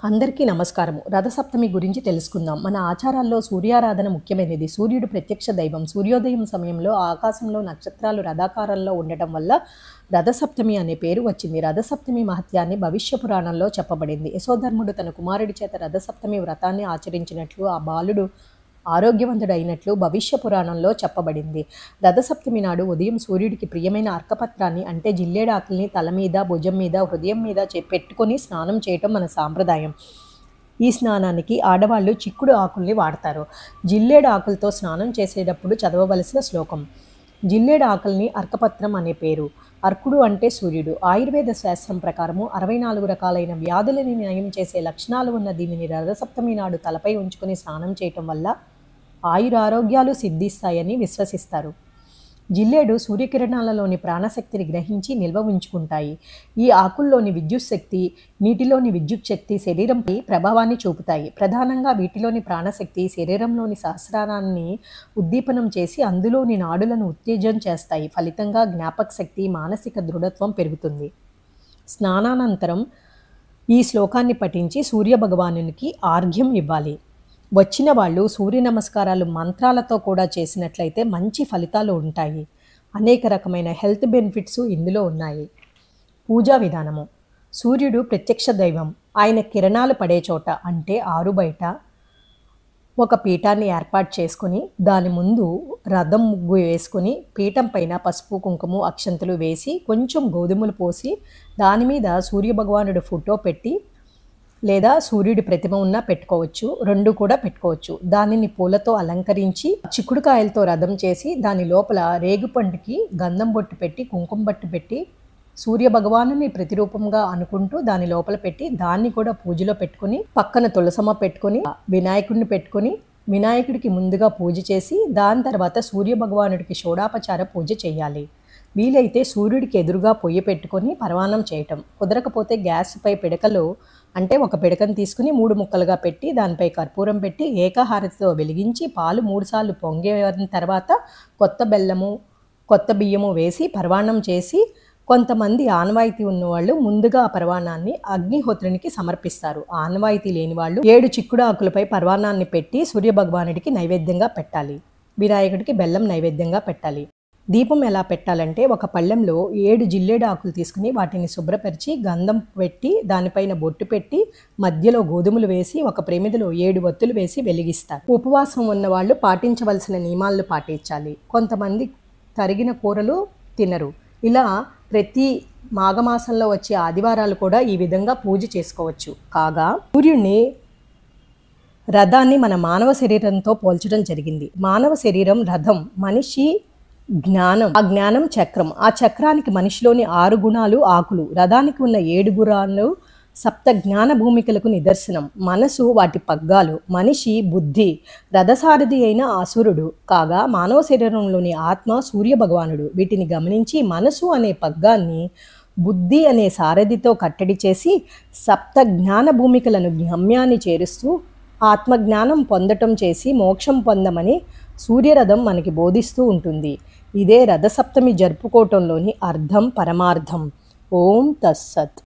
అందరికీ నమస్కారము. రథసప్తమి గురించి తెలుసుకుందాం. మన ఆచారాల్లో సూర్యారాధన ముఖ్యమైనది. సూర్యుడు ప్రత్యక్ష దైవం. సూర్యోదయం సమయంలో ఆకాశంలో నక్షత్రాలు రథాకారంలో ఉండటం వల్ల రథసప్తమి అనే పేరు వచ్చింది. రథసప్తమి మహత్యాన్ని భవిష్య పురాణంలో చెప్పబడింది. యశోధర్ముడు తన కుమారుడి చేత రథసప్తమి వ్రతాన్ని ఆచరించినట్లు ఆ బాలుడు ఆరోగ్యవంతుడైనట్లు భవిష్య పురాణంలో చెప్పబడింది. రథసప్తమి నాడు ఉదయం సూర్యుడికి ప్రియమైన అర్కపత్రాన్ని అంటే జిల్లేడాకుల్ని తల మీద, భుజం మీద, హృదయం మీద పెట్టుకొని స్నానం చేయటం మన సాంప్రదాయం. ఈ స్నానానికి ఆడవాళ్ళు చిక్కుడు ఆకుల్ని వాడతారు. జిల్లేడు ఆకులతో స్నానం చేసేటప్పుడు చదవవలసిన శ్లోకం. జిల్లేడు ఆకుల్ని అర్కపత్రం అనే పేరు. అర్కుడు అంటే సూర్యుడు. ఆయుర్వేద శాస్త్రం ప్రకారము 64 రకాలైన వ్యాధులని నయం చేసే లక్షణాలు ఉన్న దీనిని రథసప్తమి నాడు తలపై ఉంచుకొని స్నానం చేయటం వల్ల ఆయురారోగ్యాలు సిద్ధిస్తాయని విశ్వసిస్తారు. జిల్లేడు సూర్యకిరణాలలోని ప్రాణశక్తిని గ్రహించి నిల్వ ఉంచుకుంటాయి. ఈ ఆకుల్లోని విద్యుత్ శక్తి, నీటిలోని విద్యుత్ శక్తి శరీరంపై ప్రభావాన్ని చూపుతాయి. ప్రధానంగా వీటిలోని ప్రాణశక్తి శరీరంలోని సహస్రారాన్ని ఉద్దీపనం చేసి అందులోని నాడులను ఉత్తేజం చేస్తాయి. ఫలితంగా జ్ఞాపక శక్తి, మానసిక దృఢత్వం పెరుగుతుంది. స్నానానంతరం ఈ శ్లోకాన్ని పఠించి సూర్యభగవానునికి ఆర్ఘ్యం ఇవ్వాలి. వచ్చిన వాళ్ళు సూర్య నమస్కారాలు మంత్రాలతో కూడా చేసినట్లయితే మంచి ఫలితాలు ఉంటాయి. అనేక రకమైన హెల్త్ బెనిఫిట్స్ ఇందులో ఉన్నాయి. పూజా విధానము. సూర్యుడు ప్రత్యక్ష దైవం. ఆయన కిరణాలు పడే చోట అంటే ఆరుబయట ఒక పీఠాన్ని ఏర్పాటు చేసుకొని దాని ముందు రథం ముగ్గు వేసుకొని పీఠం పైన పసుపు, కుంకుమ, అక్షంతలు వేసి కొంచెం గోధుమలు పోసి దాని మీద సూర్యభగవానుడు ఫోటో పెట్టి లేదా సూర్యుడి ప్రతిమ ఉన్నా పెట్టుకోవచ్చు. రెండు కూడా పెట్టుకోవచ్చు. దానిని పూలతో అలంకరించి చిక్కుడుకాయలతో రథం చేసి దాని లోపల రేగుపండుకి గంధం బొట్టు పెట్టి కుంకుమ బొట్టు పెట్టి సూర్యభగవానుని ప్రతిరూపంగా అనుకుంటూ దాని లోపల పెట్టి దాన్ని కూడా పూజలో పెట్టుకొని పక్కన తులసమ్మ పెట్టుకొని వినాయకుడిని పెట్టుకొని వినాయకుడికి ముందుగా పూజ చేసి దాని తర్వాత సూర్యభగవానుడికి షోడాపచార పూజ చేయాలి. వీలైతే సూర్యుడికి ఎదురుగా పొయ్యి పెట్టుకొని పరవాన్నం చేయటం. కుదరకపోతే గ్యాస్పై పిడకలో అంటే ఒక పిడకను తీసుకుని 3 ముక్కలుగా పెట్టి దానిపై కర్పూరం పెట్టి ఏకహారతితో వెలిగించి పాలు 3 సార్లు పొంగిన తర్వాత కొత్త బెల్లము, కొత్త బియ్యము వేసి పరవాన్నం చేసి కొంతమంది ఆనవాయితీ ఉన్నవాళ్ళు ముందుగా ఆ పరవాన్నాన్ని అగ్నిహోత్రునికి సమర్పిస్తారు. ఆనవాయితీ లేని వాళ్ళు 7 చిక్కుడు ఆకులపై పరవాన్నాన్ని పెట్టి సూర్యభగవానుడికి నైవేద్యంగా పెట్టాలి. వినాయకుడికి బెల్లం నైవేద్యంగా పెట్టాలి. దీపం ఎలా పెట్టాలంటే ఒక పళ్ళెంలో 7 జిల్లేడు ఆకులు తీసుకుని వాటిని శుభ్రపరిచి గంధం పెట్టి దానిపైన బొట్టు పెట్టి మధ్యలో గోధుమలు వేసి ఒక ప్రమిదలో 7 ఒత్తులు వేసి వెలిగిస్తారు. ఉపవాసం ఉన్న వాళ్ళు పాటించవలసిన నియమాలను పాటించాలి. కొంతమంది తరిగిన కూరలు తినరు. ఇలా ప్రతి మాఘమాసంలో వచ్చే ఆదివారాలు కూడా ఈ విధంగా పూజ చేసుకోవచ్చు. కాగా సూర్యుడిని రథాన్ని మన మానవ శరీరంతో పోల్చడం జరిగింది. మానవ శరీరం రథం, మనిషి జ్ఞానం, ఆ జ్ఞానం చక్రం. ఆ చక్రానికి మనిషిలోని 6 గుణాలు ఆకులు, రథానికి ఉన్న 7 గుణాలు సప్త జ్ఞాన భూమికలకు నిదర్శనం. మనసు వాటి పగ్గాలు, మనిషి బుద్ధి, రథసారథి అయిన అసురుడు. కాగా మానవ శరీరంలోని ఆత్మ సూర్య భగవానుడు. వీటిని గమనించి మనసు అనే పగ్గాన్ని బుద్ధి అనే సారథితో కట్టడి చేసి సప్త జ్ఞాన భూమికలను గమ్యాన్ని చేరుస్తూ ఆత్మజ్ఞానం పొందటం చేసి మోక్షం పొందమని సూర్యరథం మనకి బోధిస్తూ ఉంటుంది. ఇదే రథసప్తమి జరుపుకోవటంలోని అర్థం, పరమార్థం. ఓం తస్సత్.